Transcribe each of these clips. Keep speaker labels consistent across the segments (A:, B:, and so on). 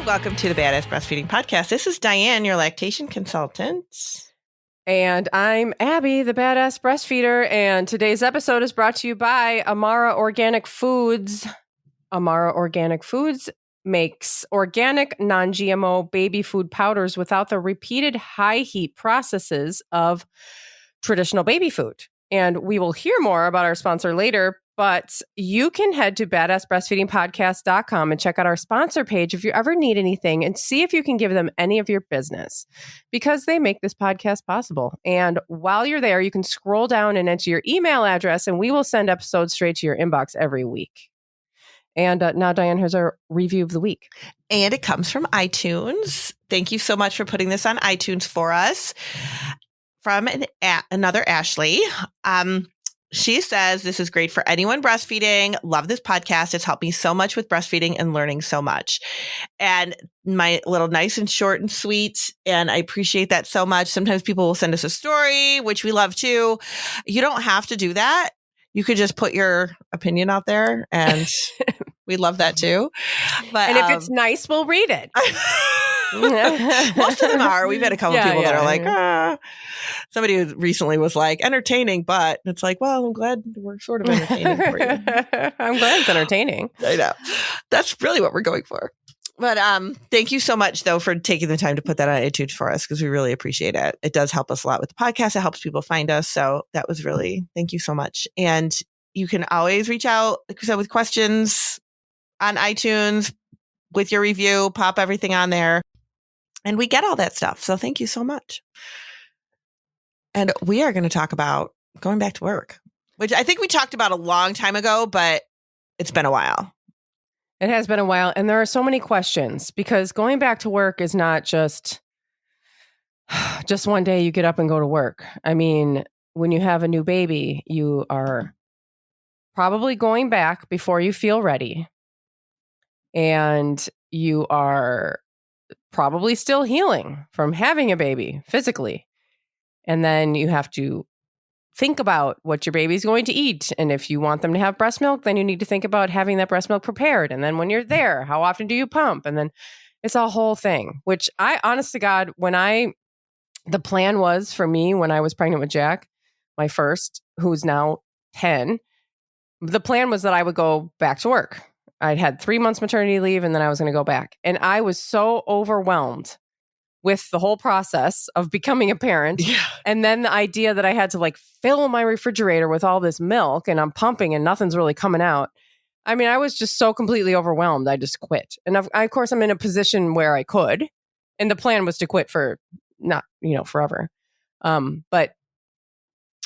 A: welcome to the Badass Breastfeeding Podcast. This is Diane, your lactation consultant.
B: And I'm Abby, the Badass Breastfeeder. And today's episode is brought to you by Amara Organic Foods. Amara Organic Foods makes organic, non-GMO baby food powders without the repeated high heat processes of traditional baby food. And we will hear more about our sponsor later, but you can head to badassbreastfeedingpodcast.com and check out our sponsor page if you ever need anything and see if you can give them any of your business because they make this podcast possible. And while you're there, you can scroll down and enter your email address and we will send episodes straight to your inbox every week. And now, Diane, here's our review of the week.
A: And it comes from iTunes. Thank you so much for putting this on iTunes for us. From another Ashley. She says, this is great for anyone breastfeeding. Love this podcast. It's helped me so much with breastfeeding and learning so much. And my little nice and short and sweet. And I appreciate that so much. Sometimes people will send us a story, which we love too. You don't have to do that. You could just put your opinion out there and we love that too. But,
B: and if it's nice, we'll read it.
A: Most of them are. We've had a couple people that are like, somebody recently was like entertaining, but it's like, well, I'm glad we're sort of entertaining for you.
B: I'm glad it's entertaining.
A: I know. That's really what we're going for. But thank you so much, though, for taking the time to put that on iTunes for us because we really appreciate it. It does help us a lot with the podcast. It helps people find us. So that was really, thank you so much. And you can always reach out, like we said, with questions on iTunes with your review, pop everything on there. And we get all that stuff. So thank you so much. And we are going to talk about going back to work, which I think we talked about a long time ago, but it's been a while.
B: It has been a while. And there are so many questions because going back to work is not just one day you get up and go to work. I mean, when you have a new baby, you are probably going back before you feel ready. And you are probably still healing from having a baby physically. And then you have to think about what your baby's going to eat. And if you want them to have breast milk, then you need to think about having that breast milk prepared. And then when you're there, how often do you pump? And then it's a whole thing, which I, honest to God, the plan was for me when I was pregnant with Jack, my first, who's now 10, the plan was that I would go back to work. I'd had 3 months maternity leave and then I was going to go back. And I was so overwhelmed with the whole process of becoming a parent. Yeah. And then the idea that I had to like fill my refrigerator with all this milk and I'm pumping and nothing's really coming out. I mean, I was just so completely overwhelmed. I just quit. And of course, I'm in a position where I could. And the plan was to quit for not, forever. But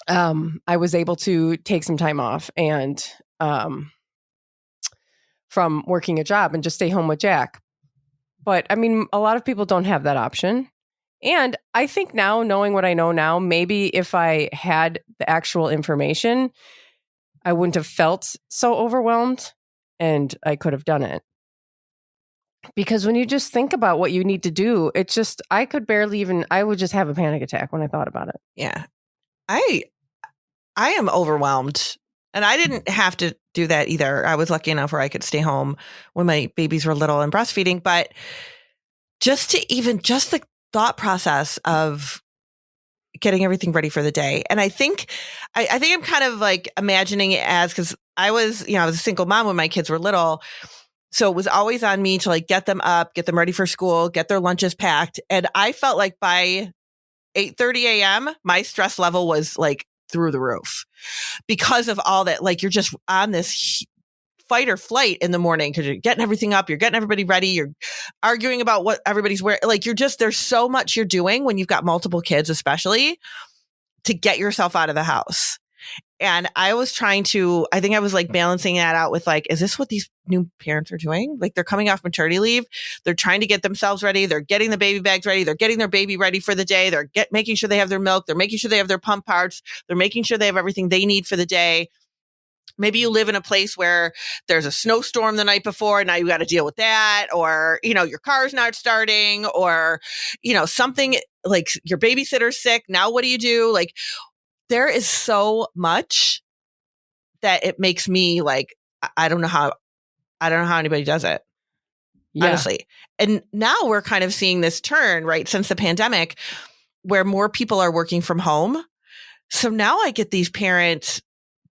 B: I was able to take some time off and from working a job and just stay home with Jack. But I mean, a lot of people don't have that option. And I think now, knowing what I know now, maybe if I had the actual information, I wouldn't have felt so overwhelmed and I could have done it. Because when you just think about what you need to do, it's just, I would just have a panic attack when I thought about it.
A: Yeah. I am overwhelmed. And I didn't have to do that either. I was lucky enough where I could stay home when my babies were little and breastfeeding. But just the thought process of getting everything ready for the day. And I think I'm kind of like imagining it as, because I was a single mom when my kids were little. So it was always on me to like get them up, get them ready for school, get their lunches packed. And I felt like by 8:30 a.m., my stress level was like through the roof because of all that. Like you're just on this fight or flight in the morning because you're getting everything up, you're getting everybody ready, you're arguing about what everybody's wearing. Like there's so much you're doing when you've got multiple kids, especially to get yourself out of the house. And I was I think I was like balancing that out with like, is this what these new parents are doing? Like they're coming off maternity leave. They're trying to get themselves ready. They're getting the baby bags ready. They're getting their baby ready for the day. They're making sure they have their milk. They're making sure they have their pump parts. They're making sure they have everything they need for the day. Maybe you live in a place where there's a snowstorm the night before and now you got to deal with that, or, your car's not starting, or, something like your babysitter's sick. Now, what do you do? Like, there is so much that it makes me like, I don't know how anybody does it.
B: Yeah.
A: honestly. And now we're kind of seeing this turn, right, since the pandemic, where more people are working from home. So now I get these parents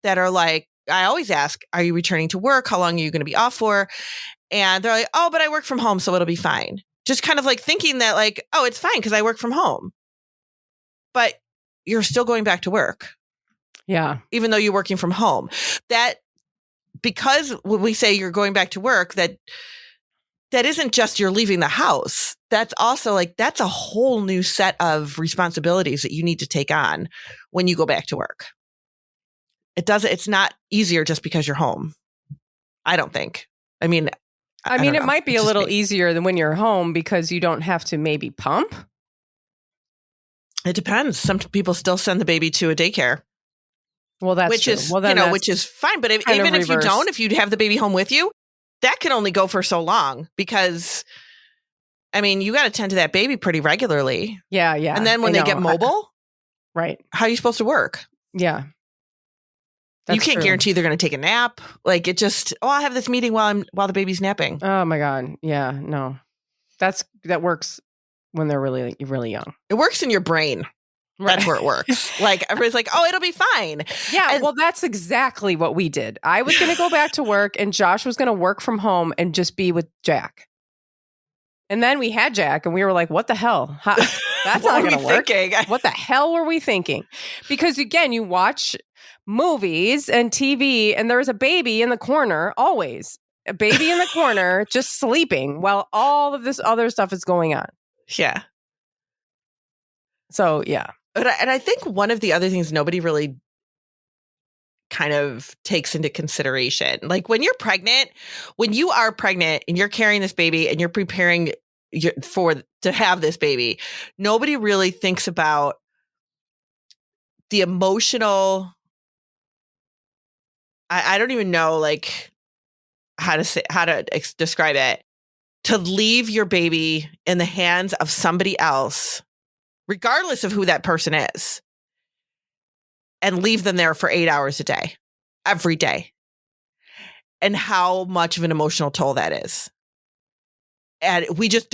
A: that are like, I always ask, are you returning to work? How long are you going to be off for? And they're like, oh, but I work from home, so it'll be fine. Just kind of like thinking that like, oh, it's fine because I work from home. But you're still going back to work.
B: Yeah.
A: Even though you're working from home. That, because when we say you're going back to work, that isn't just you're leaving the house. That's also like, that's a whole new set of responsibilities that you need to take on when you go back to work. It's not easier just because you're home. I don't think. I mean,
B: it might be
A: It's
B: a
A: just
B: little
A: me.
B: easier than when you're home because you don't have to maybe pump.
A: It depends. Some people still send the baby to a daycare.
B: Well, that's
A: which
B: true.
A: is,
B: well, then
A: which is fine. But
B: kind of
A: even if you
B: reverse.
A: don't, if you have the baby home with you, that can only go for so long because, I mean, you got to tend to that baby pretty regularly.
B: Yeah, yeah.
A: And then when they get mobile,
B: right?
A: How are you supposed to work?
B: Yeah,
A: you can't guarantee they're going to take a nap. Like it just, I'll have this meeting while the baby's napping.
B: Oh my God, yeah, no, that works when they're really really young.
A: It works in your brain. Right. That's where it works. Like everybody's like, oh, it'll be fine.
B: Yeah, well, that's exactly what we did. I was going to go back to work and Josh was going to work from home and just be with Jack. And then we had Jack and we were like, what the hell? That's not going to work. What the hell were we thinking? Because again, you watch movies and TV and there's a baby in the corner, always. A baby in the corner just sleeping while all of this other stuff is going on.
A: Yeah.
B: So, yeah.
A: And I think one of the other things nobody really kind of takes into consideration, like when you are pregnant and you're carrying this baby and you're preparing to have this baby, nobody really thinks about the emotional, I don't even know like how to describe it, to leave your baby in the hands of somebody else, regardless of who that person is, and leave them there for 8 hours a day, every day. And how much of an emotional toll that is. And we just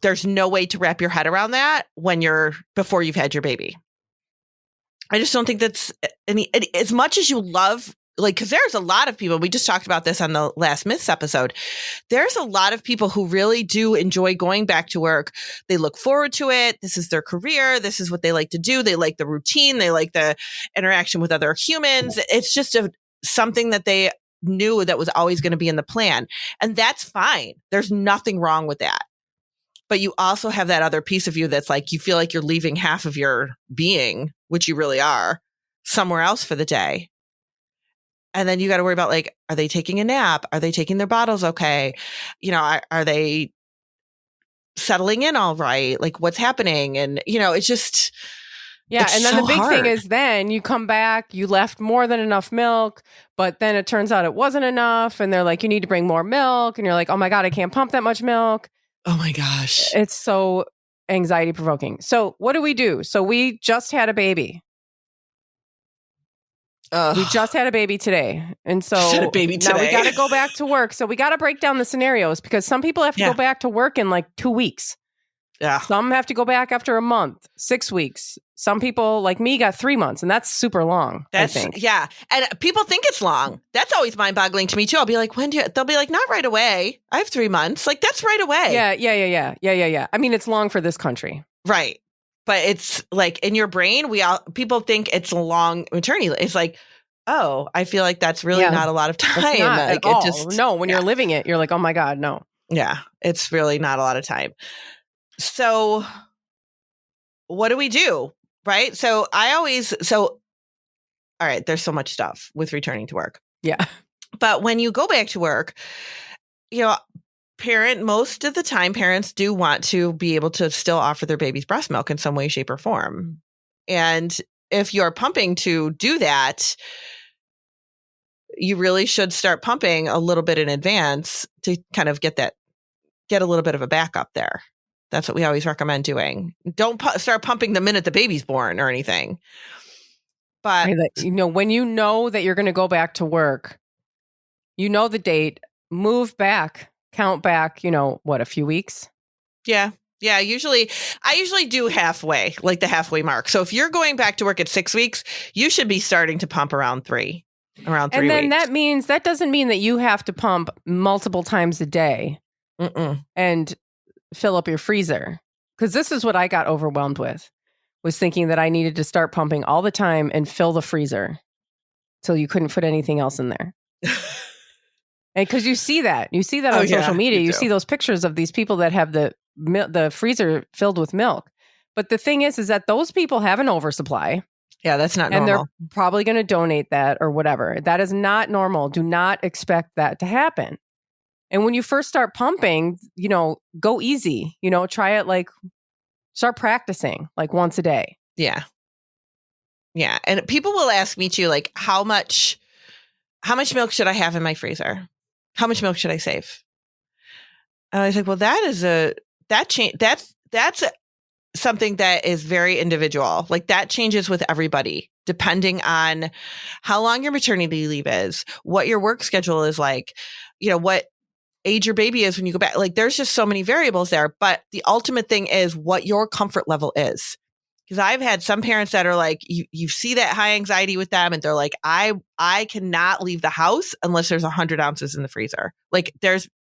A: there's no way to wrap your head around that before you've had your baby. I just don't think that's as much as you love, like, because there's a lot of people, we just talked about this on the last Myths episode. There's a lot of people who really do enjoy going back to work. They look forward to it. This is their career. This is what they like to do. They like the routine. They like the interaction with other humans. It's just something that they knew that was always going to be in the plan. And that's fine. There's nothing wrong with that. But you also have that other piece of you that's like, you feel like you're leaving half of your being, which you really are, somewhere else for the day. And then you got to worry about, like, are they taking a nap? Are they taking their bottles okay? Are they settling in all right? Like, what's happening? And, it's just...
B: Yeah, and then the big thing is then you come back, you left more than enough milk, but then it turns out it wasn't enough. And they're like, you need to bring more milk. And you're like, oh my God, I can't pump that much milk.
A: Oh my gosh.
B: It's so anxiety provoking. So what do we do? So we just had a baby. We just had a baby today. And so now we got to go back to work. So we got to break down the scenarios because some people have to go back to work in like 2 weeks.
A: Yeah.
B: Some have to go back after a month, 6 weeks. Some people like me got 3 months, and that's super long. I think.
A: Yeah. And people think it's long. That's always mind boggling to me too. I'll be like, they'll be like, not right away. I have 3 months. Like, that's right away.
B: Yeah. I mean, it's long for this country.
A: Right. But it's like in your brain, people think it's a long maternity. It's like, oh, I feel like that's really not a lot of time.
B: It's not
A: like,
B: at all. When you're living it, you're like, oh my God, no.
A: Yeah. It's really not a lot of time. So what do we do? Right. So all right, there's so much stuff with returning to work.
B: Yeah.
A: But when you go back to work, most of the time parents do want to be able to still offer their babies breast milk in some way, shape, or form. And if you're pumping to do that, you really should start pumping a little bit in advance to kind of get a little bit of a backup there. That's what we always recommend doing. Don't start pumping the minute the baby's born or anything. But
B: when you know that you're going to go back to work, you know the date, move back. count back, a few weeks?
A: Yeah. Yeah. I usually do halfway, like the halfway mark. So if you're going back to work at 6 weeks, you should be starting to pump around 3
B: And then
A: weeks.
B: that doesn't mean that you have to pump multiple times a day and fill up your freezer. Because this is what I got overwhelmed with, was thinking that I needed to start pumping all the time and fill the freezer till you couldn't put anything else in there. And because you see that on social media, you see those pictures of these people that have the freezer filled with milk. But the thing is that those people have an oversupply.
A: Yeah, that's not normal.
B: And they're probably going to donate that or whatever. That is not normal. Do not expect that to happen. And when you first start pumping, go easy. Try it start practicing like once a day.
A: Yeah. Yeah. And people will ask me too, like, how much milk should I have in my freezer? How much milk should I save? And I was like, well, that's something that is very individual. Like that changes with everybody, depending on how long your maternity leave is, what your work schedule is like, what age your baby is when you go back. Like there's just so many variables there. But the ultimate thing is what your comfort level is. Because I've had some parents that are like, you see that high anxiety with them and they're like, I cannot leave the house unless there's 100 ounces in the freezer. Like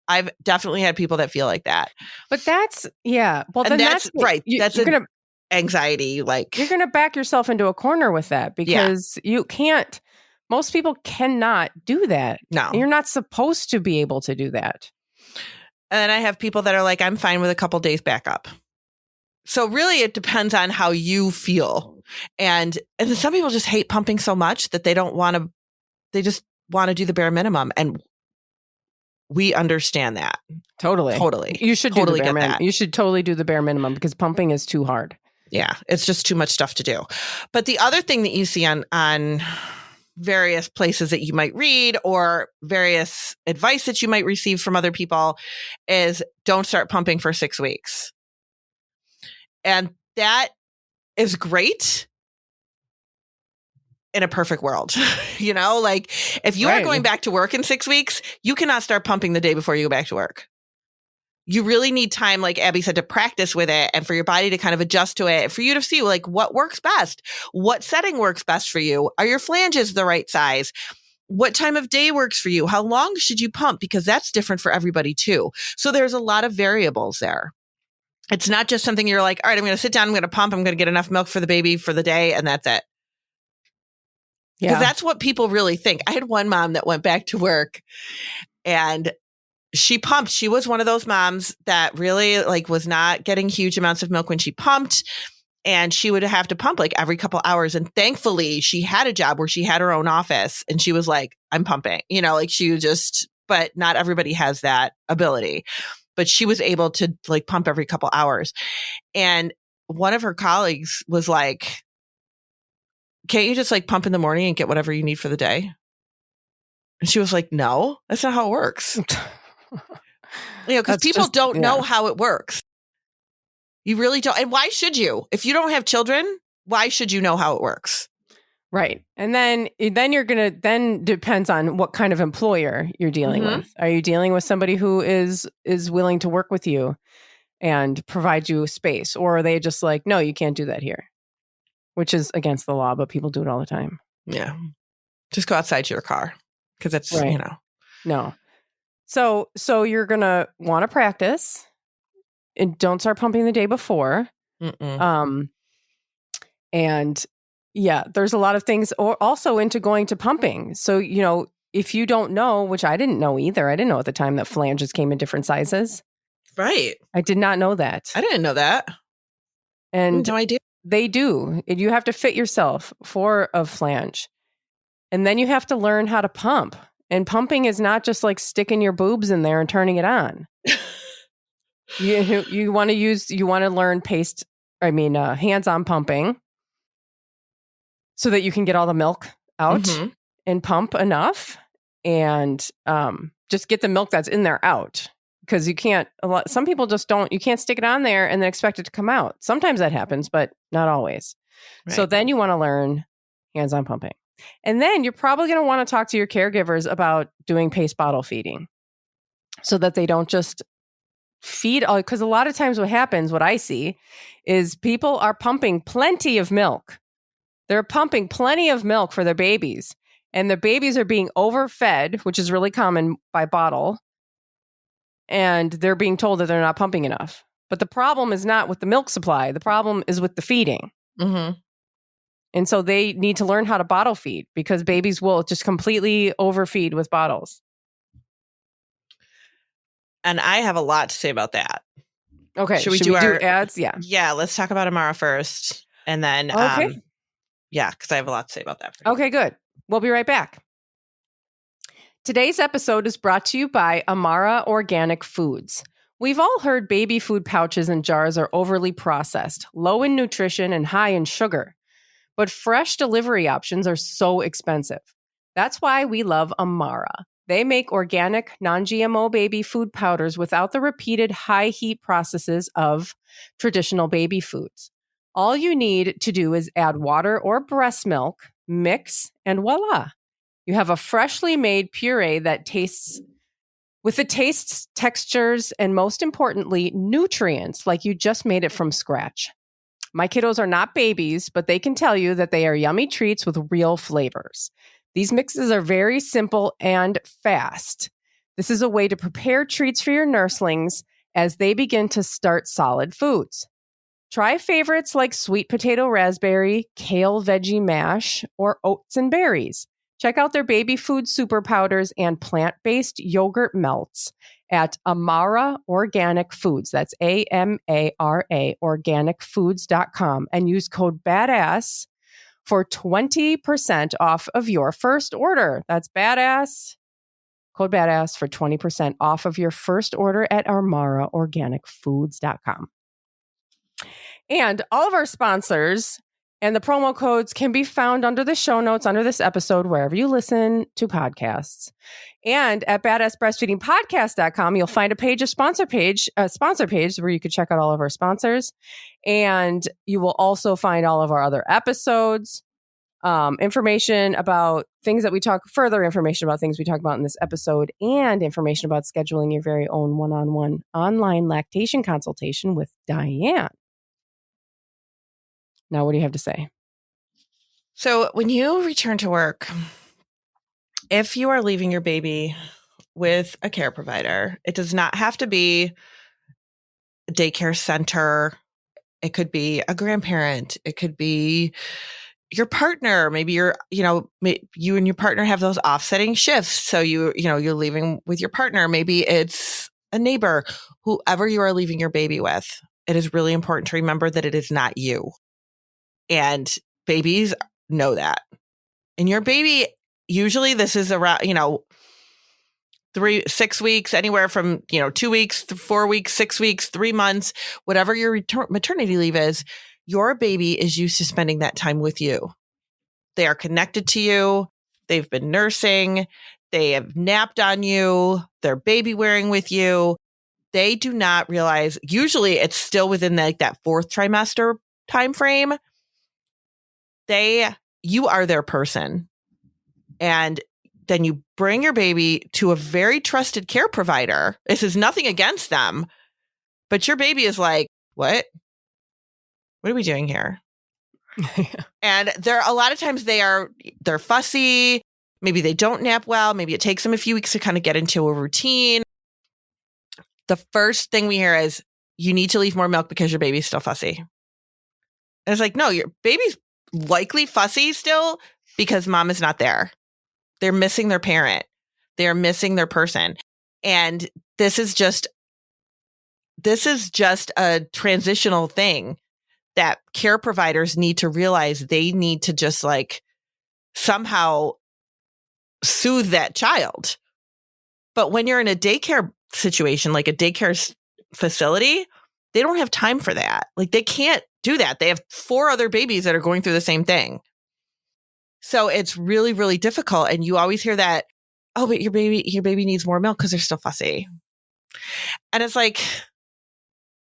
A: I've definitely had people that feel like that.
B: But that's, yeah. Well,
A: and
B: then that's
A: right. That's anxiety. Like
B: you're going to back yourself into a corner with that because you can't, most people cannot do that.
A: No.
B: You're not supposed to be able to do that.
A: And then I have people that are like, I'm fine with a couple days backup. So really it depends on how you feel. And then some people just hate pumping so much that they just want to do the bare minimum. And we understand that.
B: Totally. You should do the bare minimum. You should totally do the bare minimum because pumping is too hard.
A: Yeah. It's just too much stuff to do. But the other thing that you see on various places that you might read or various advice that you might receive from other people is don't start pumping for 6 weeks. And that is great in a perfect world. Like if you are going back to work in 6 weeks, you cannot start pumping the day before you go back to work. You really need time, like Abby said, to practice with it and for your body to kind of adjust to it, for you to see like what works best, what setting works best for you. Are your flanges the right size? What time of day works for you? How long should you pump? Because that's different for everybody too. So there's a lot of variables there. It's not just something you're like, all right, I'm going to sit down, I'm going to pump, I'm going to get enough milk for the baby for the day, and that's it. Because that's what people really think. I had one mom that went back to work and she pumped. She was one of those moms that really was not getting huge amounts of milk when she pumped. And she would have to pump every couple hours. And thankfully she had a job where she had her own office and she was like, I'm pumping, but not everybody has that ability. But she was able to pump every couple hours. And one of her colleagues was like, can't you just pump in the morning and get whatever you need for the day? And she was like, no, that's not how it works. Because people don't know how it works. You really don't. And why should you? If you don't have children, why should you know how it works?
B: Right. And then you're going to, depends on what kind of employer you're dealing with. Are you dealing with somebody who is willing to work with you and provide you space? Or are they just like, no, you can't do that here, which is against the law, but people do it all the time.
A: Yeah. Just go outside your car because it's,
B: No. So you're going to want to practice and don't start pumping the day before. And yeah, there's a lot of things also into going to pumping. So, if you don't know, which I didn't know either, I didn't know at the time that flanges came in different sizes.
A: Right.
B: I did not know that.
A: I didn't know that.
B: And
A: no idea.
B: They do. You have to fit yourself for a flange. And then you have to learn how to pump. And pumping is not just sticking your boobs in there and turning it on. You want to learn hands-on pumping so that you can get all the milk out and pump enough and just get the milk that's in there out. Because some people just don't, you can't stick it on there and then expect it to come out. Sometimes that happens, but not always. Right. So then you want to learn hands-on pumping. And then you're probably going to want to talk to your caregivers about doing pace bottle feeding. so that they don't just feed all, because a lot of times what happens, what I see, is people are pumping plenty of milk. They're pumping plenty of milk for their babies, and the babies are being overfed, which is really common by bottle, and they're being told that they're not pumping enough. But the problem is not with the milk supply. The problem is with the feeding.
A: Mm-hmm.
B: And so they need to learn how to bottle feed, because babies will just completely overfeed with bottles.
A: And I have a lot to say about that.
B: Okay.
A: Should we do
B: ads? Yeah.
A: Yeah, let's talk about Amara first. And then,
B: Okay.
A: Yeah, because I have a lot to say about that.
B: Okay, good. We'll be right back. Today's episode is brought to you by Amara Organic Foods. We've all heard baby food pouches and jars are overly processed, low in nutrition, and high in sugar. But fresh delivery options are so expensive. That's why we love Amara. They make organic, non-GMO baby food powders without the repeated high heat processes of traditional baby foods. All you need to do is add water or breast milk, mix, and voila. You have a freshly made puree that tastes with the tastes, textures, and most importantly, nutrients like you just made it from scratch. My kiddos are not babies, but they can tell you that they are yummy treats with real flavors. These mixes are very simple and fast. This is a way to prepare treats for your nurslings as they begin to start solid foods. Try favorites like sweet potato raspberry, kale veggie mash, or oats and berries. Check out their baby food super powders and plant-based yogurt melts at Amara Organic Foods. That's AMARA organicfoods.com, and use code BADASS for 20% off of your first order. That's BADASS. Code BADASS for 20% off of your first order at amaraorganicfoods.com. And all of our sponsors and the promo codes can be found under the show notes under this episode, wherever you listen to podcasts. And at badassbreastfeedingpodcast.com, you'll find a sponsor page where you can check out all of our sponsors. And you will also find all of our other episodes, information about things that we talk, further information about things we talk about in this episode, and information about scheduling your very own one-on-one online lactation consultation with Diane. Now, what do you have to say?
A: So when you return to work, if you are leaving your baby with a care provider, it does not have to be a daycare center. It could be a grandparent. It could be your partner. Maybe you and your partner have those offsetting shifts. So you're leaving with your partner. Maybe it's a neighbor, whoever you are leaving your baby with. It is really important to remember that it is not you. And babies know that. And your baby, usually this is around, 6 weeks, anywhere from, 2 weeks, 4 weeks, 6 weeks, 3 months, whatever your maternity leave is, your baby is used to spending that time with you. They are connected to you. They've been nursing. They have napped on you. They're baby wearing with you. They do not realize, usually it's still within that fourth trimester time frame. You are their person. And then you bring your baby to a very trusted care provider. This is nothing against them, but your baby is like, what are we doing here? And a lot of times they're fussy. Maybe they don't nap well. Maybe it takes them a few weeks to kind of get into a routine. The first thing we hear is, you need to leave more milk because your baby's still fussy. And it's like, no, your baby's likely fussy still because mom is not there. They're missing their parent. They're missing their person. And this is just a transitional thing that care providers need to realize. They need to just somehow soothe that child. But when you're in a daycare situation, like a daycare facility, they don't have time for that. They can't do that. They have 4 other babies that are going through the same thing. So it's really, really difficult. And you always hear that, oh, but your baby needs more milk because they're still fussy. And it's like,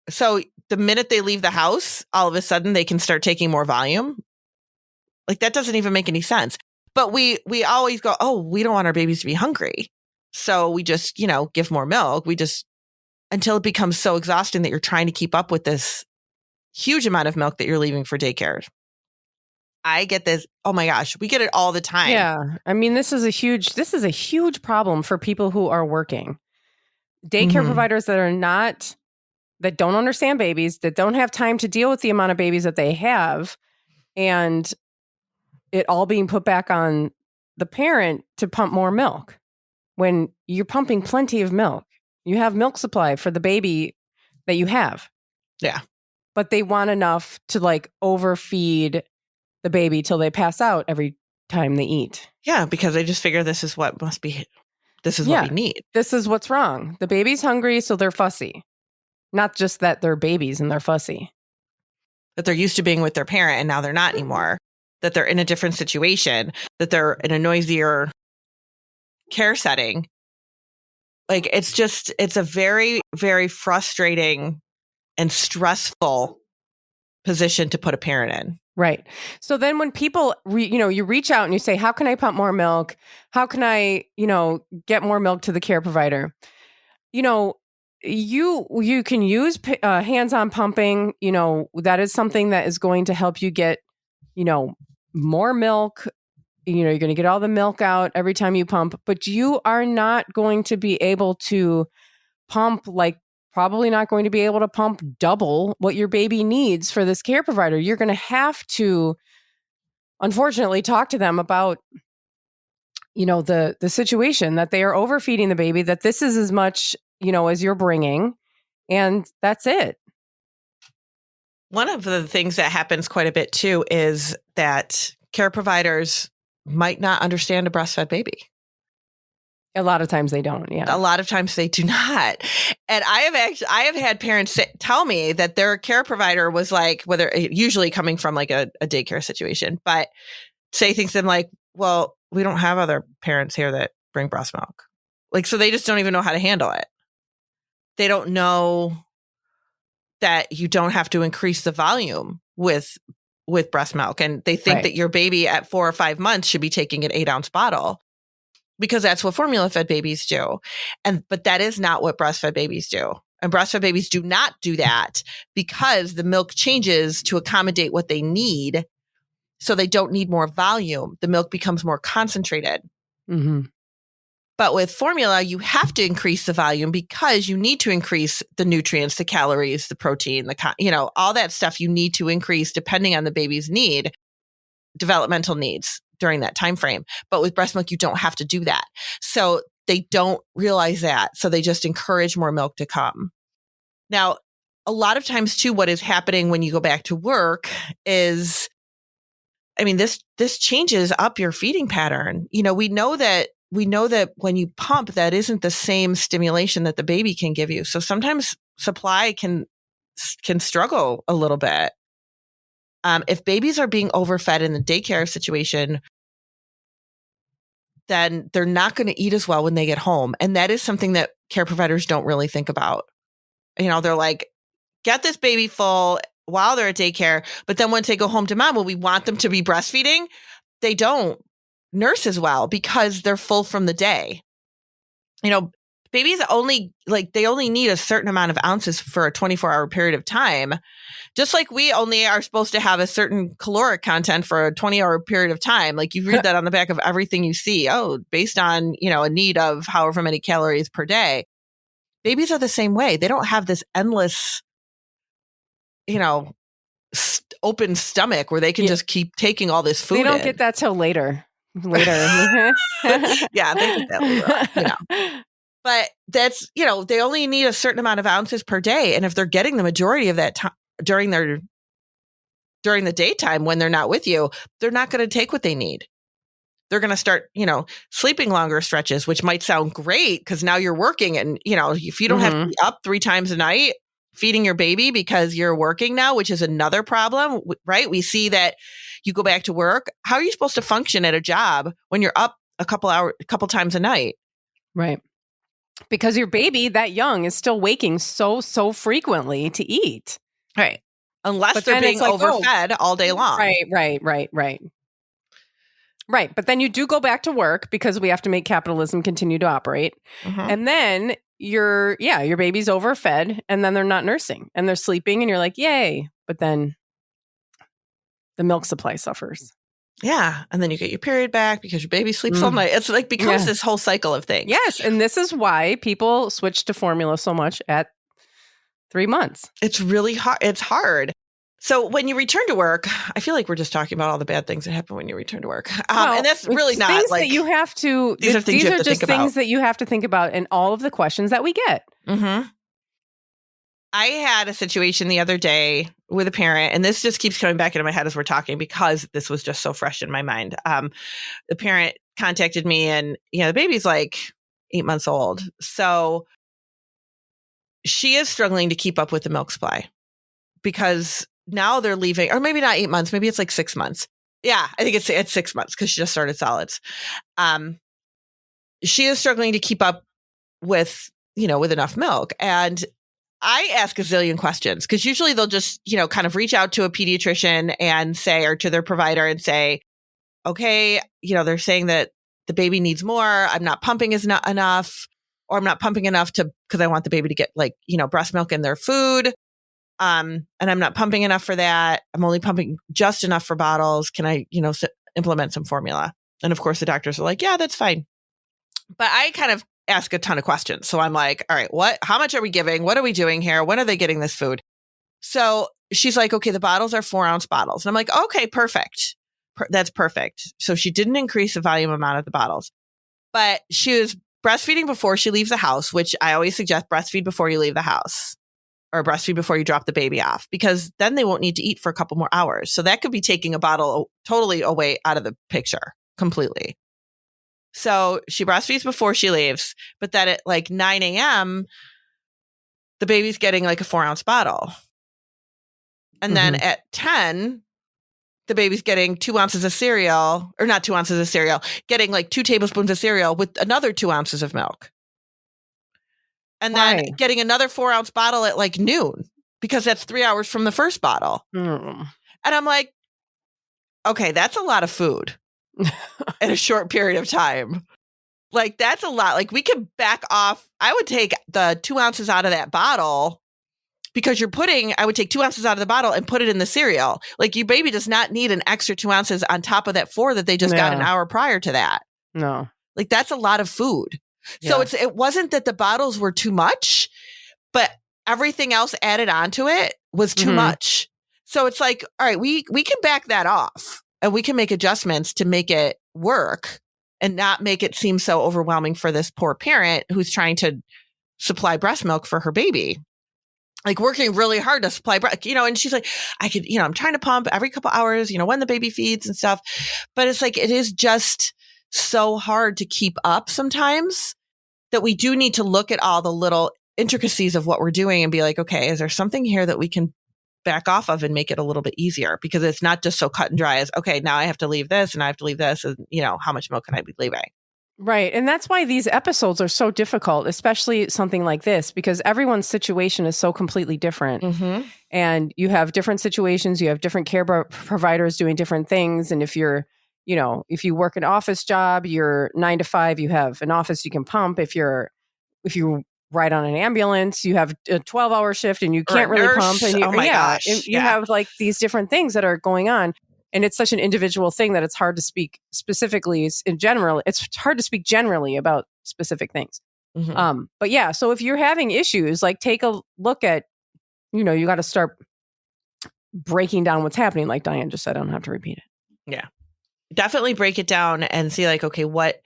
A: so the minute they leave the house, all of a sudden they can start taking more volume. That doesn't even make any sense. But we always go, oh, we don't want our babies to be hungry. So we just, give more milk. Until it becomes so exhausting that you're trying to keep up with this huge amount of milk that you're leaving for daycare. I get this. Oh my gosh, we get it all the time.
B: Yeah. I mean, this is a huge problem for people who are working. Daycare providers that don't understand babies, that don't have time to deal with the amount of babies that they have, and it all being put back on the parent to pump more milk when you're pumping plenty of milk. You have milk supply for the baby that you have.
A: Yeah.
B: But they want enough to overfeed the baby till they pass out every time they eat.
A: Yeah, because they just figure this is what what we need.
B: This is what's wrong. The baby's hungry, so they're fussy. Not just that they're babies and they're fussy.
A: That they're used to being with their parent and now they're not anymore. That they're in a different situation. That they're in a noisier care setting. It's a very, very frustrating and stressful position to put a parent in.
B: Right. So then when people, you reach out and you say, how can I pump more milk? How can I, get more milk to the care provider? You can use hands-on pumping. That is something that is going to help you get, more milk. You're going to get all the milk out every time you pump, but you are not going to be able to pump probably not going to be able to pump double what your baby needs for this care provider. You're going to have to, unfortunately, talk to them about, the situation that they are overfeeding the baby, that this is as much, as you're bringing, and that's it.
A: One of the things that happens quite a bit too is that care providers might not understand a breastfed baby.
B: A lot of times they don't. Yeah.
A: A lot of times they do not. And I have had parents tell me that their care provider was usually coming from a daycare situation, but say things to them well, we don't have other parents here that bring breast milk. So they just don't even know how to handle it. They don't know that you don't have to increase the volume with breast milk. And they think that your baby at 4 or 5 months should be taking an 8-ounce bottle because that's what formula fed babies do. But that is not what breastfed babies do. And breastfed babies do not do that because the milk changes to accommodate what they need. So they don't need more volume. The milk becomes more concentrated.
B: Mm-hmm.
A: But with formula, you have to increase the volume because you need to increase the nutrients, the calories, the protein, all that stuff you need to increase depending on the baby's developmental needs during that time frame. But with breast milk, you don't have to do that. So they don't realize that. So they just encourage more milk to come. Now, a lot of times too, what is happening when you go back to work is, this changes up your feeding pattern. We know that when you pump, that isn't the same stimulation that the baby can give you. So sometimes supply can struggle a little bit. If babies are being overfed in the daycare situation, then they're not going to eat as well when they get home. And that is something that care providers don't really think about. They're like, get this baby full while they're at daycare. But then once they go home to mom, we want them to be breastfeeding. They don't nurse as well because they're full from the day. Babies they only need a certain amount of ounces for a 24-hour period of time. Just like we only are supposed to have a certain caloric content for a 20-hour period of time. You read that on the back of everything you see. Oh, based on, a need of however many calories per day. Babies are the same way. They don't have this endless, open stomach where they can just keep taking all this food.
B: They don't get that till later.
A: Yeah, they get that later. But that's, they only need a certain amount of ounces per day. And if they're getting the majority of that time during the daytime when they're not with you, they're not going to take what they need. They're going to start, sleeping longer stretches, which might sound great because now you're working. And, if you don't have to be up 3 times a night feeding your baby because you're working now, which is another problem, right? We see that you go back to work. How are you supposed to function at a job when you're up a couple times a night?
B: Right. Because your baby that young is still waking so frequently to eat.
A: Right. Unless they're being overfed all day long.
B: Right. Right. But then you do go back to work because we have to make capitalism continue to operate. And then your baby's overfed and then they're not nursing and they're sleeping and you're like, yay. But then the milk supply suffers.
A: Yeah. And then you get your period back because your baby sleeps all night. It's like becomes this whole cycle of things.
B: Yes. And this is why people switch to formula so much at 3 months.
A: It's really hard. It's hard. So when you return to work, I feel like we're just talking about all the bad things that happen when you return to work. And that's really not
B: things
A: like
B: that you have to.
A: These are things you have to
B: just
A: think
B: things
A: about.
B: that you have to think about in all of the questions that we get.
A: I had a situation the other day with a parent, and this just keeps coming back into my head as we're talking because this was just so fresh in my mind. The parent contacted me, and the baby's like 8 months old, so she is struggling to keep up with the milk supply because now they're leaving, or maybe not 8 months, maybe it's like 6 months. Yeah, I think it's 6 months because she just started solids. She is struggling to keep up with enough milk, and I ask a zillion questions because usually they'll just, kind of reach out to a pediatrician and say, or to their provider and say, okay, they're saying that the baby needs more. I'm not pumping enough, or I'm not pumping enough because I want the baby to get breast milk in their food. And I'm not pumping enough for that. I'm only pumping just enough for bottles. Can I, implement some formula? And of course the doctors are like, yeah, that's fine. But I kind of ask a ton of questions. So I'm like, all right, how much are we giving? What are we doing here? When are they getting this food? So she's like, okay, the bottles are 4-ounce bottles. And I'm like, okay, perfect. That's perfect. So she didn't increase the volume amount of the bottles, but she was breastfeeding before she leaves the house, which I always suggest breastfeed before you leave the house, or breastfeed before you drop the baby off, because then they won't need to eat for a couple more hours. So that could be taking a bottle totally away out of the picture completely. So she breastfeeds before she leaves, but then at like 9 a.m., the baby's getting like a 4-ounce bottle. And then at 10, the baby's getting 2 ounces of cereal, or not 2 ounces of cereal, getting like 2 tablespoons of cereal with another 2 ounces of milk. And then getting another 4-ounce bottle at like noon, because that's 3 hours from the first bottle. And I'm like, okay, that's a lot of food in a short period of time. Like, that's a lot. Like, we could back off. I would take the 2 ounces out of that bottle, because I would take 2 ounces out of the bottle and put it in the cereal. Like, your baby does not need an extra 2 ounces on top of that 4 that they just got an hour prior to that.
B: No.
A: Like, that's a lot of food. So it wasn't that the bottles were too much, but everything else added onto it was too much. So it's like, all right, we can back that off, and we can make adjustments to make it work and not make it seem so overwhelming for this poor parent who's trying to supply breast milk for her baby. Like, working really hard to supply breast, and she's like, I'm trying to pump every couple hours, when the baby feeds and stuff. But it's like, it is just so hard to keep up sometimes, that we do need to look at all the little intricacies of what we're doing and be like, okay, is there something here that we can back off of and make it a little bit easier? Because it's not just so cut and dry as, okay, now I have to leave this and I have to leave this, and how much milk can I be leaving?
B: Right. And that's why these episodes are so difficult, especially something like this, because everyone's situation is so completely different. And you have different situations, you have different care providers doing different things. And if if you work an office job, you're 9 to 5, you have an office you can pump. If you ride on an ambulance, you have a 12-hour shift and you can't really pump. And you have like these different things that are going on. And it's such an individual thing that it's hard to speak specifically in general. It's hard to speak generally about specific things. But yeah, so if you're having issues, like, take a look at, you got to start breaking down what's happening. Like Diane just said, I don't have to repeat it.
A: Yeah. Definitely break it down and see, like, okay, what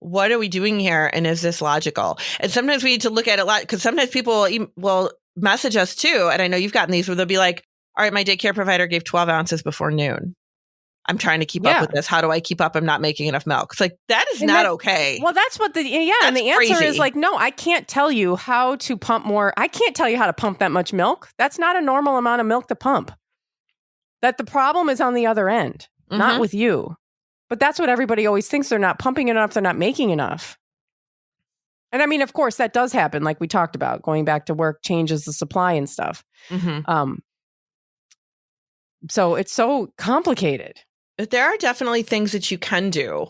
A: are we doing here? And is this logical? And sometimes we need to look at it a lot, because sometimes people will message us too. And I know you've gotten these where they'll be like, all right, my daycare provider gave 12 ounces before noon. I'm trying to keep up with this. How do I keep up? I'm not making enough milk. It's like, that is not okay.
B: Well, that's what and the answer is like, no, I can't tell you how to pump more. I can't tell you how to pump that much milk. That's not a normal amount of milk to pump. That the problem is on the other end, not with you. But that's what everybody always thinks. They're not pumping enough. They're not making enough. And I mean, of course, that does happen. Like we talked about, going back to work changes the supply and stuff. So it's so complicated.
A: There are definitely things that you can do,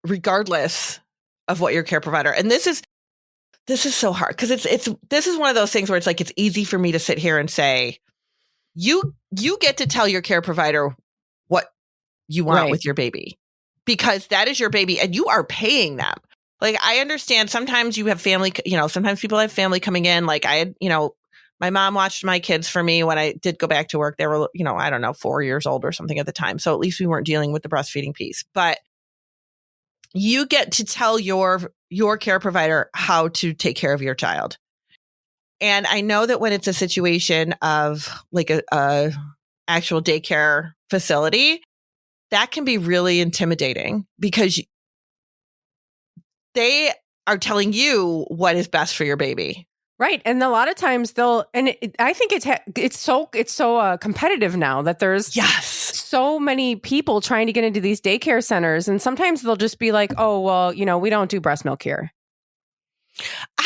A: regardless of what your care provider. And this is so hard because this is one of those things where it's like it's easy for me to sit here and say, you get to tell your care provider what you want
B: Right.
A: with your baby, because that is your baby and you are paying them. Like, I understand sometimes you have family, sometimes people have family coming in. Like, I had, my mom watched my kids for me when I did go back to work. They were, I don't know, 4 years old or something at the time. So at least we weren't dealing with the breastfeeding piece. But you get to tell your care provider how to take care of your child. And I know that when it's a situation of like a actual daycare facility, that can be really intimidating because they are telling you what is best for your baby.
B: Right. And a lot of times I think it's so competitive now that there's
A: Yes.
B: so many people trying to get into these daycare centers. And sometimes they'll just be like, oh, well, we don't do breast milk here.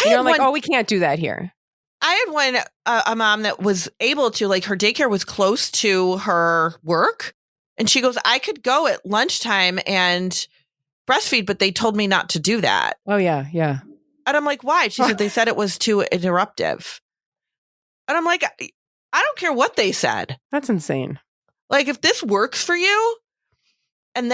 B: We can't do that here.
A: I had one, a mom that was able to, like, her daycare was close to her work. And she goes, I could go at lunchtime and breastfeed, but they told me not to do that.
B: Oh, yeah. Yeah.
A: And I'm like, why? She said they said it was too interruptive. And I'm like, I don't care what they said.
B: That's insane.
A: Like, if this works for you, and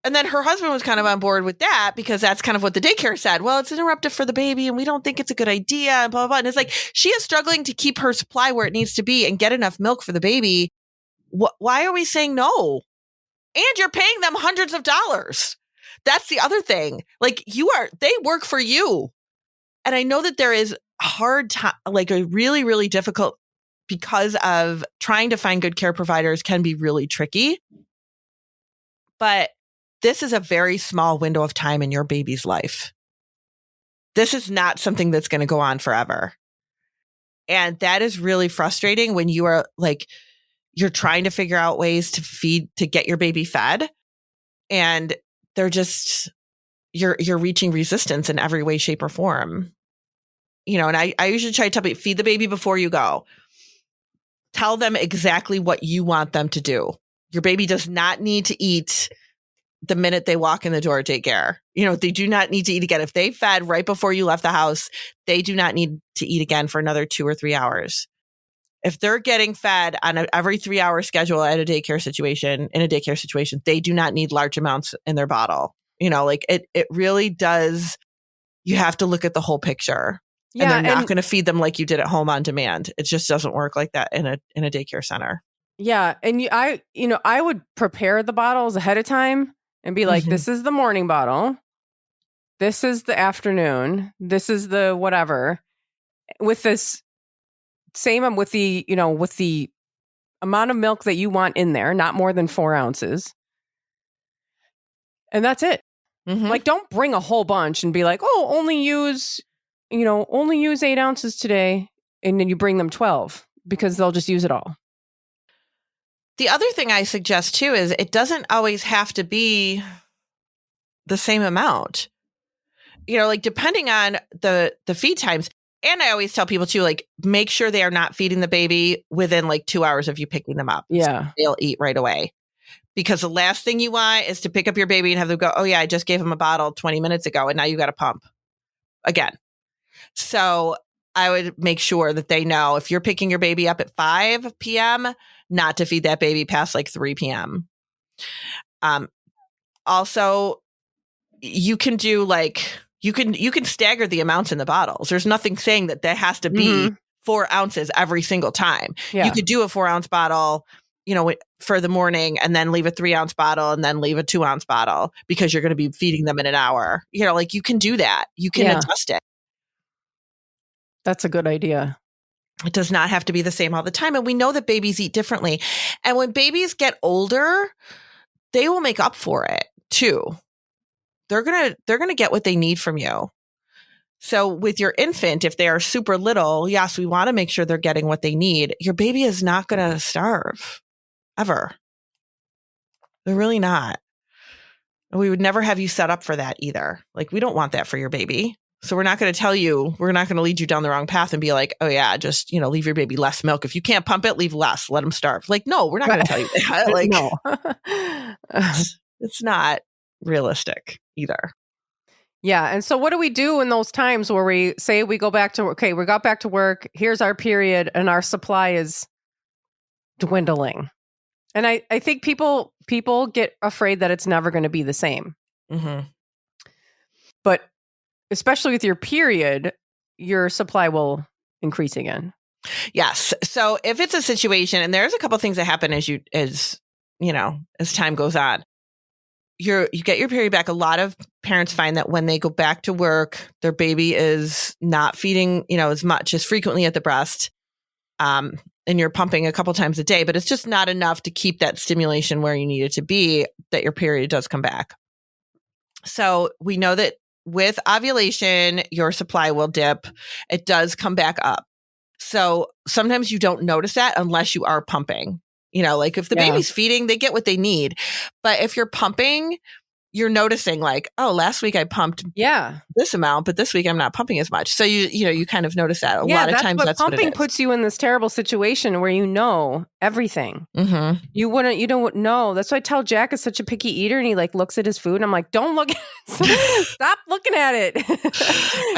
A: and then her husband was kind of on board with that because that's kind of what the daycare said. Well, it's interruptive for the baby and we don't think it's a good idea and blah, blah, blah. And it's like, she is struggling to keep her supply where it needs to be and get enough milk for the baby. Why are we saying no? And you're paying them hundreds of dollars. That's the other thing. Like, they work for you. And I know that there is a hard time, like a really, really difficult, because of trying to find good care providers can be really tricky. But this is a very small window of time in your baby's life. This is not something that's going to go on forever. And that is really frustrating when you are like, you're trying to figure out ways to get your baby fed. And they're just, you're reaching resistance in every way, shape, or form. And I usually try to tell people, feed the baby before you go. Tell them exactly what you want them to do. Your baby does not need to eat the minute they walk in the door at daycare. They do not need to eat again. If they fed right before you left the house, they do not need to eat again for another 2 or 3 hours. If they're getting fed on every 3-hour schedule in a daycare situation, they do not need large amounts in their bottle. It really does. You have to look at the whole picture. Yeah, and they're not going to feed them like you did at home on demand. It just doesn't work like that in a daycare center.
B: Yeah, and I would prepare the bottles ahead of time and be like, this is the morning bottle, this is the afternoon, this is the whatever. With this same with the amount of milk that you want in there, not more than 4 ounces, and that's it. Like, don't bring a whole bunch and be like, oh, only use 8 ounces today, and then you bring them 12 because they'll just use it all.
A: The other thing I suggest too is it doesn't always have to be the same amount. Like, depending on the feed times. And I always tell people too, like, make sure they are not feeding the baby within like 2 hours of you picking them up.
B: Yeah.
A: So they'll eat right away. Because the last thing you want is to pick up your baby and have them go, oh yeah, I just gave him a bottle 20 minutes ago and now you got to pump again. So I would make sure that they know if you're picking your baby up at 5 p.m., not to feed that baby past like 3 p.m. Also, you can do like, you can stagger the amounts in the bottles. There's nothing saying that has to be 4 ounces every single time. Yeah. You could do a 4-ounce bottle, for the morning and then leave a 3-ounce bottle and then leave a 2-ounce bottle because you're going to be feeding them in an hour. Like, you can do that. You can adjust it.
B: That's a good idea.
A: It does not have to be the same all the time. And we know that babies eat differently. And when babies get older, they will make up for it too. They're going to get what they need from you. So with your infant, if they are super little, yes, we want to make sure they're getting what they need. Your baby is not going to starve ever. They're really not. We would never have you set up for that either. Like, we don't want that for your baby. So we're not going to lead you down the wrong path and be like, oh yeah, just, leave your baby less milk. If you can't pump it, leave less, let them starve. Like, no, we're not going to tell you that. Like,
B: no.
A: it's not realistic either.
B: Yeah. And so what do we do in those times where we say we go back to, okay, we got back to work, here's our period, and our supply is dwindling. And I think people get afraid that it's never going to be the same.
A: Mm-hmm.
B: But especially with your period, your supply will increase again.
A: Yes. So if it's a situation, and there's a couple things that happen as time goes on, you get your period back. A lot of parents find that when they go back to work, their baby is not feeding, as much as frequently at the breast. And you're pumping a couple times a day, but it's just not enough to keep that stimulation where you need it to be, that your period does come back. So we know that with ovulation, your supply will dip. It does come back up. So sometimes you don't notice that unless you are pumping. Like if the baby's feeding, they get what they need. But if you're pumping, you're noticing like, oh, last week I pumped this amount, but this week I'm not pumping as much. So you kind of notice that. A lot of times that's what it is.
B: Pumping puts you in this terrible situation where you know everything.
A: Mm-hmm.
B: You don't know. That's why I tell Jack is such a picky eater, and he like looks at his food and I'm like, don't look at it. Stop looking at it.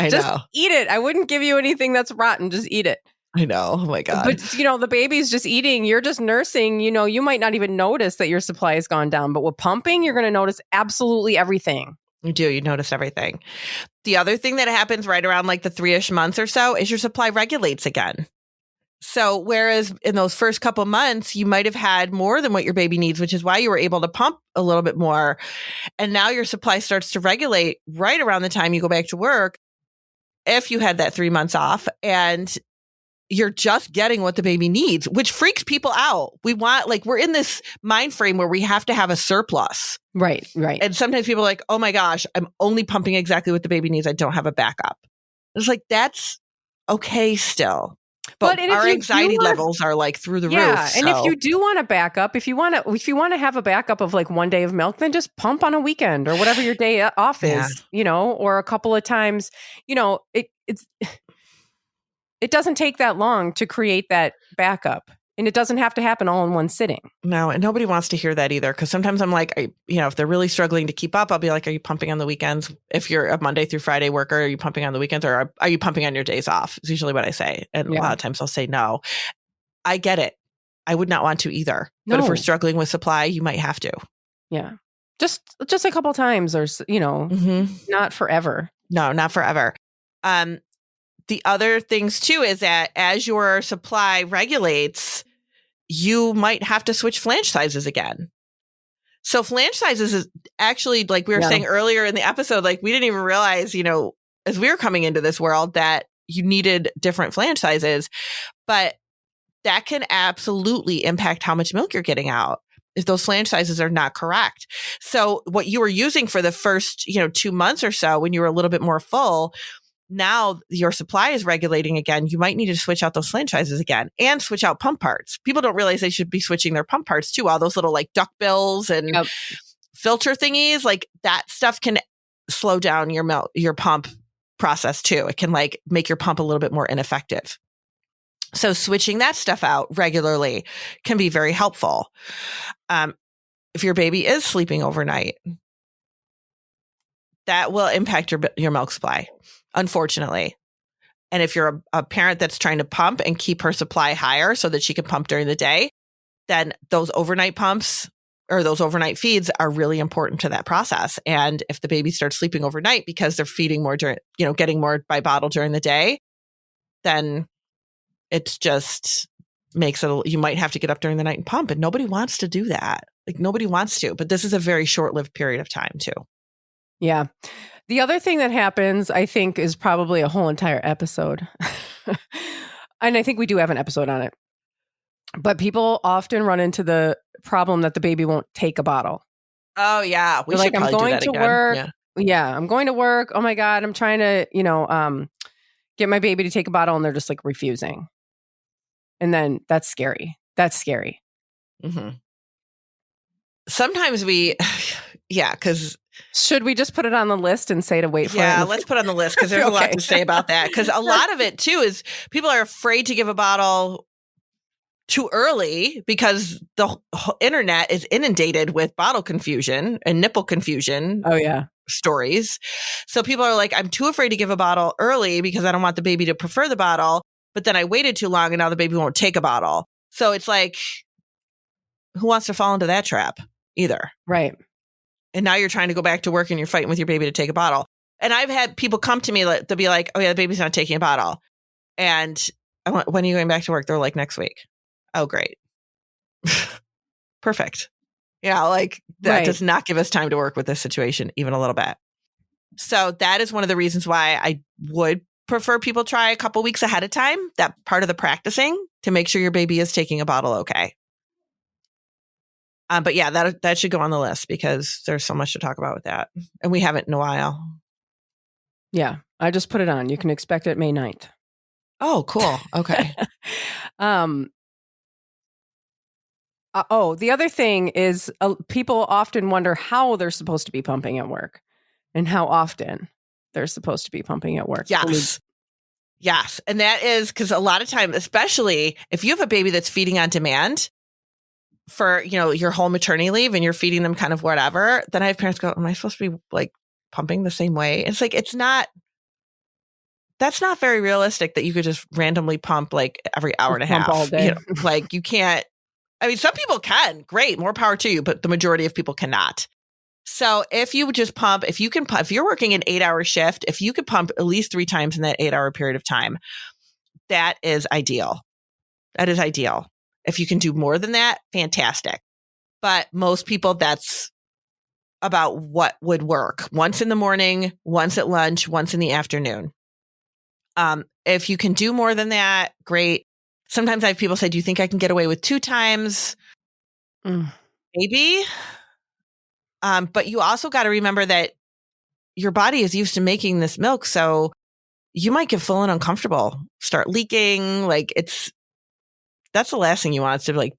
B: Just eat it. I wouldn't give you anything that's rotten. Just eat it.
A: I know. Oh my God.
B: But the baby's just eating. You're just nursing. You might not even notice that your supply has gone down. But with pumping, you're going to notice absolutely everything.
A: You do. You notice everything. The other thing that happens right around like the 3-ish months or so is your supply regulates again. So whereas in those first couple months, you might have had more than what your baby needs, which is why you were able to pump a little bit more. And now your supply starts to regulate right around the time you go back to work. If you had that 3 months off, and you're just getting what the baby needs, which freaks people out. We're in this mind frame where we have to have a surplus.
B: Right.
A: And sometimes people are like, oh my gosh, I'm only pumping exactly what the baby needs. I don't have a backup. It's like, that's okay still. But our anxiety levels are like through the roof.
B: Yeah. And if you do want a backup, if you want to have a backup of like 1 day of milk, then just pump on a weekend or whatever your day off is, or a couple of times, it doesn't take that long to create that backup, and it doesn't have to happen all in one sitting. No,
A: and nobody wants to hear that either. Because sometimes I'm like, if they're really struggling to keep up, I'll be like, are you pumping on the weekends? If you're a Monday through Friday worker, are you pumping on the weekends, or are you pumping on your days off? Is usually what I say. And a lot of times I'll say no. I get it. I would not want to either. No. But if we're struggling with supply, you might have to.
B: Yeah. Just a couple times, or, not forever.
A: No, not forever. The other things too is that as your supply regulates, you might have to switch flange sizes again. So flange sizes is actually, like we were saying earlier in the episode, like we didn't even realize, as we were coming into this world, that you needed different flange sizes, but that can absolutely impact how much milk you're getting out if those flange sizes are not correct. So what you were using for the first, 2 months or so when you were a little bit more full, now your supply is regulating again. You might need to switch out those flange sizes again and switch out pump parts. People don't realize they should be switching their pump parts too. All those little like duck bills and filter thingies, like that stuff can slow down your pump process too. It can like make your pump a little bit more ineffective. So switching that stuff out regularly can be very helpful. If your baby is sleeping overnight, that will impact your milk supply, unfortunately. And if you're a parent that's trying to pump and keep her supply higher so that she can pump during the day, then those overnight pumps or those overnight feeds are really important to that process. And if the baby starts sleeping overnight because they're feeding more during, getting more by bottle during the day, then it's just makes it, you might have to get up during the night and pump. And nobody wants to do that. Like nobody wants to, but this is a very short-lived period of time too.
B: Yeah. The other thing that happens, I think, is probably a whole entire episode. And I think we do have an episode on it. But people often run into the problem that the baby won't take a bottle.
A: Oh, yeah. We should
B: I'm going to work. Yeah, I'm going to work. Oh, my God. I'm trying to, get my baby to take a bottle, and they're just like refusing. And then that's scary. That's scary.
A: Mm-hmm. Sometimes because
B: Should we just put it on the list and say to wait for it?
A: Yeah, let's put it on the list because there's a lot
B: Okay.
A: to say about that. Because a lot of it too is people are afraid to give a bottle too early because the internet is inundated with bottle confusion and nipple confusion.
B: Oh, yeah.
A: Stories. So people are like, I'm too afraid to give a bottle early because I don't want the baby to prefer the bottle. But then I waited too long and now the baby won't take a bottle. So it's like, who wants to fall into that trap either?
B: Right.
A: And now you're trying to go back to work and you're fighting with your baby to take a bottle. And I've had people come to me, they'll be like, oh yeah, the baby's not taking a bottle. And I went, when are you going back to work? They're like, next week. Oh, great. Perfect. Yeah, like that does not give us time to work with this situation even a little bit. So that is one of the reasons why I would prefer people try a couple weeks ahead of time, that part of the practicing, to make sure your baby is taking a bottle okay. But yeah, that should go on the list because there's so much to talk about with that. And we haven't in a while.
B: Yeah, I just put it on. You can expect it May 9th.
A: Oh, cool. Okay.
B: The other thing is people often wonder how they're supposed to be pumping at work and how often they're supposed to be pumping at work.
A: Yes. Yes. And that is because a lot of time, especially if you have a baby that's feeding on demand for, your whole maternity leave and you're feeding them kind of whatever, then I have parents go, am I supposed to be like pumping the same way? It's like, that's not very realistic that you could just randomly pump like every hour and a half.
B: All day.
A: Like you can't. I mean, some people can. Great, more power to you, but the majority of people cannot. So if you just pump, if you're working an 8-hour shift, if you could pump at least 3 times in that 8-hour period of time, that is ideal. That is ideal. If you can do more than that, fantastic. But most people, that's about what would work. Once in the morning, once at lunch, once in the afternoon. If you can do more than that, great. Sometimes I have people say, do you think I can get away with 2 times? Maybe. But you also got to remember that your body is used to making this milk. So you might get full and uncomfortable, start leaking. Like that's the last thing you want is to like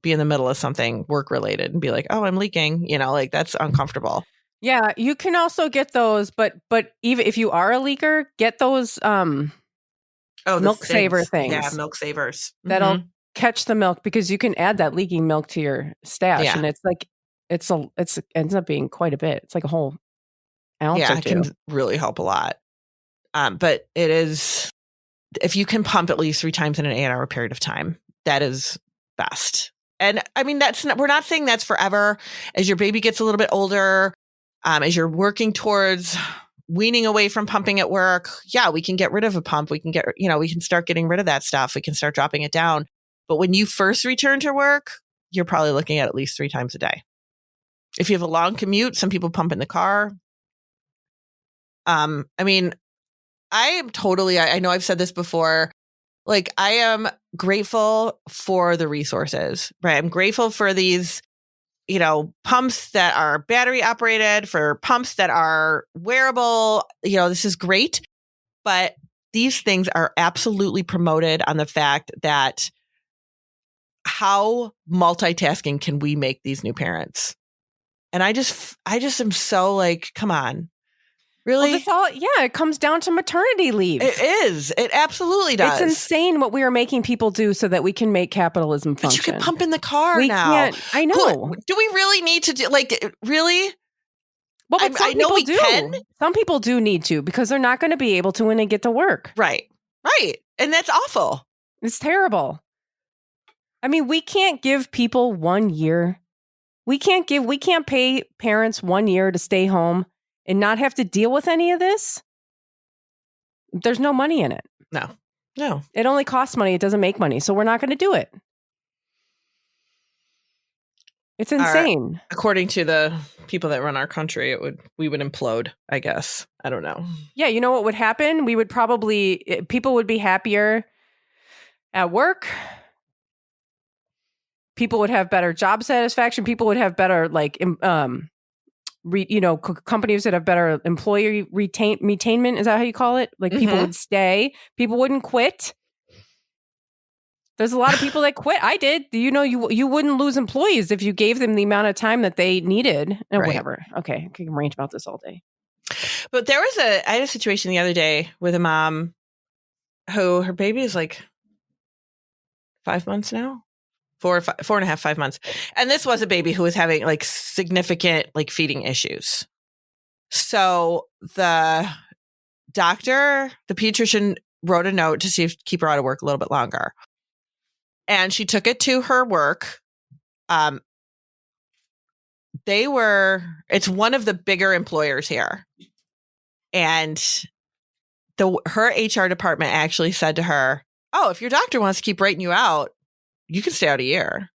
A: be in the middle of something work related and be like, oh, I'm leaking, like that's uncomfortable.
B: Yeah. You can also get those, but even if you are a leaker, get those, milk saver things.
A: Yeah, milk savers.
B: That'll catch the milk because you can add that leaking milk to your stash, and it's like it ends up being quite a bit. It's like a whole ounce.
A: Yeah,
B: or
A: it
B: 2.
A: can really help a lot. But it is, if you can pump at least 3 times in an 8-hour period of time, that is best. And I mean, we're not saying that's forever. As your baby gets a little bit older, as you're working towards weaning away from pumping at work, yeah, we can get rid of a pump. We can we can start getting rid of that stuff. We can start dropping it down. But when you first return to work, you're probably looking at least 3 times a day. If you have a long commute, some people pump in the car. I mean, I am totally, I know I've said this before, like I am grateful for the resources, right? I'm grateful for these pumps that are battery operated, for pumps that are wearable. This is great. But these things are absolutely promoted on the fact that how multitasking can we make these new parents? And I just am so like, come on. Really?
B: Well, it comes down to maternity leave.
A: It is. It absolutely does.
B: It's insane what we are making people do so that we can make capitalism function.
A: But you can pump in the car now.
B: Can't. I know.
A: Do we really need to do, like, really?
B: Well, but some people do. Some people do need to because they're not going to be able to when they get to work.
A: Right. Right. And that's awful.
B: It's terrible. I mean, we can't give people 1 year. We can't pay parents 1 year to stay home and not have to deal with any of this. There's no money in it.
A: No. It
B: only costs money. It doesn't make money. So we're not going to do it. It's insane.
A: According to the people that run our country, we would implode, I guess. I don't know.
B: Yeah, you know what would happen? People would be happier at work. People would have better job satisfaction. People would have better, companies that have better employee retainment. Is that how you call it? Like people would stay. People wouldn't quit. There's a lot of people that quit. I did. You know, you wouldn't lose employees if you gave them the amount of time that they needed. And
A: Right.
B: whatever. Okay, I can rant about this all day.
A: But I had a situation the other day with a mom who her baby is like 5 months now, 4.5, 5 months. And this was a baby who was having like significant like feeding issues. So the pediatrician wrote a note to see if keep her out of work a little bit longer. And she took it to her work. It's one of the bigger employers here. And her HR department actually said to her, "Oh, if your doctor wants to keep writing you out, you can stay out a year."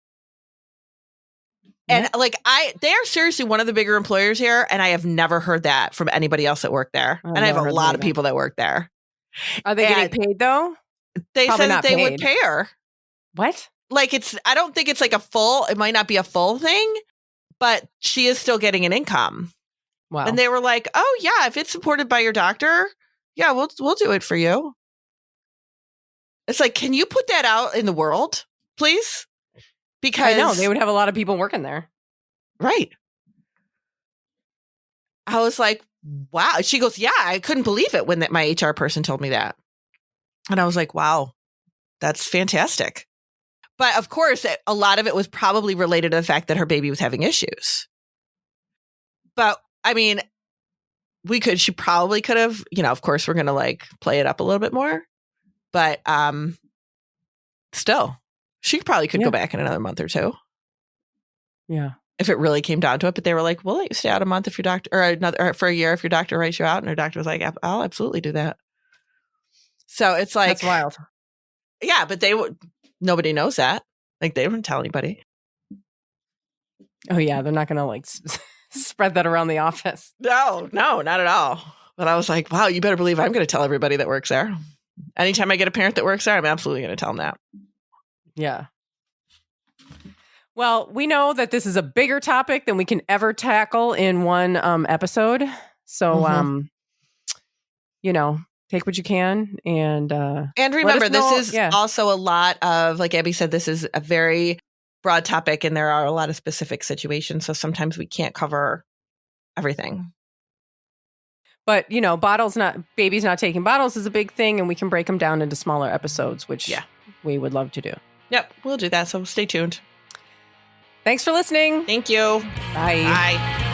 A: Yeah. And like they are seriously one of the bigger employers here. And I have never heard that from anybody else that worked there. And I have a lot of people that work there.
B: Are they getting paid though?
A: They said that they would pay her.
B: What?
A: Like I don't think it's like it might not be a full thing, but she is still getting an income. Wow. And they were like, "Oh yeah, if it's supported by your doctor, yeah, we'll do it for you." It's like, can you put that out in the world, please? Because
B: I know they would have a lot of people working there.
A: Right. I was like, wow. She goes, "Yeah, I couldn't believe it when my HR person told me that." And I was like, wow, that's fantastic. But of course, a lot of it was probably related to the fact that her baby was having issues. But I mean, she probably could have, of course, we're going to like play it up a little bit more. But still, she probably could go back in another month or two.
B: Yeah.
A: If it really came down to it. But they were like, "We'll let you stay out a month if your doctor, or for a year if your doctor writes you out." And her doctor was like, "I'll absolutely do that." So it's like,
B: that's wild.
A: Yeah, but nobody knows that. Like they wouldn't tell anybody.
B: Oh yeah, they're not going to like spread that around the office.
A: No, not at all. But I was like, wow, you better believe I'm going to tell everybody that works there. Anytime I get a parent that works there, I'm absolutely going to tell them that.
B: Yeah. Well, we know that this is a bigger topic than we can ever tackle in one episode. So, take what you can. And
A: remember, this is also a lot of, like Abby said, this is a very broad topic and there are a lot of specific situations. So sometimes we can't cover everything.
B: But, babies not taking bottles is a big thing, and we can break them down into smaller episodes, which we would love to do.
A: Yep, we'll do that. So stay tuned.
B: Thanks for listening.
A: Thank you.
B: Bye.
A: Bye.